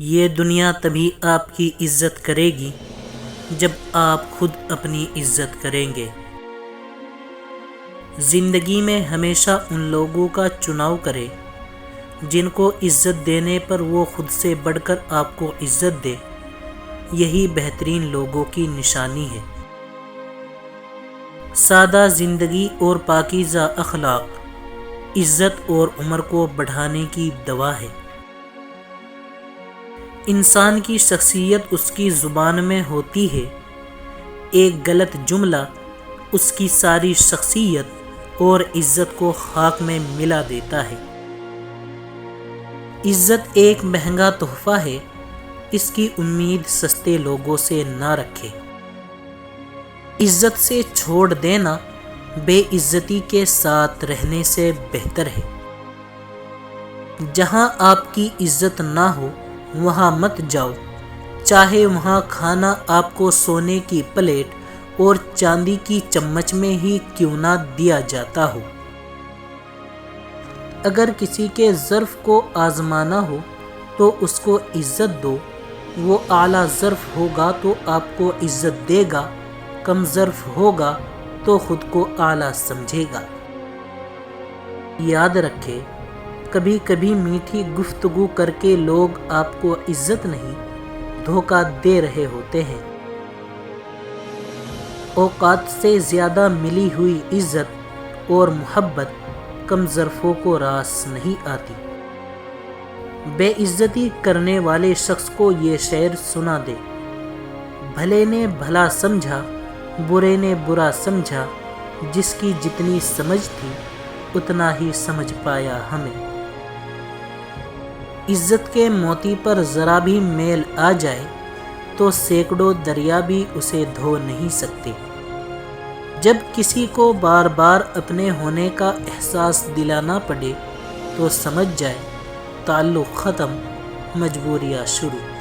یہ دنیا تبھی آپ کی عزت کرے گی جب آپ خود اپنی عزت کریں گے۔ زندگی میں ہمیشہ ان لوگوں کا چناؤ کرے جن کو عزت دینے پر وہ خود سے بڑھ کر آپ کو عزت دے، یہی بہترین لوگوں کی نشانی ہے۔ سادہ زندگی اور پاکیزہ اخلاق عزت اور عمر کو بڑھانے کی دوا ہے۔ انسان کی شخصیت اس کی زبان میں ہوتی ہے، ایک غلط جملہ اس کی ساری شخصیت اور عزت کو خاک میں ملا دیتا ہے۔ عزت ایک مہنگا تحفہ ہے، اس کی امید سستے لوگوں سے نہ رکھے۔ عزت سے چھوڑ دینا بے عزتی کے ساتھ رہنے سے بہتر ہے۔ جہاں آپ کی عزت نہ ہو وہاں مت جاؤ، چاہے وہاں کھانا آپ کو سونے کی پلیٹ اور چاندی کی چمچ میں ہی کیوں نہ دیا جاتا ہو۔ اگر کسی کے ظرف کو آزمانا ہو تو اس کو عزت دو، وہ اعلیٰ ظرف ہوگا تو آپ کو عزت دے گا، کم ظرف ہوگا تو خود کو اعلیٰ سمجھے گا۔ یاد رکھے، کبھی کبھی میٹھی گفتگو کر کے لوگ آپ کو عزت نہیں، دھوکہ دے رہے ہوتے ہیں۔ اوقات سے زیادہ ملی ہوئی عزت اور محبت کم ظرفوں کو راس نہیں آتی۔ بے عزتی کرنے والے شخص کو یہ شعر سنا دے: بھلے نے بھلا سمجھا، برے نے برا سمجھا، جس کی جتنی سمجھ تھی اتنا ہی سمجھ پایا ہمیں۔ عزت کے موتی پر ذرا بھی میل آ جائے تو سینکڑوں دریا بھی اسے دھو نہیں سکتے۔ جب کسی کو بار بار اپنے ہونے کا احساس دلانا پڑے تو سمجھ جائے تعلق ختم، مجبوریاں شروع۔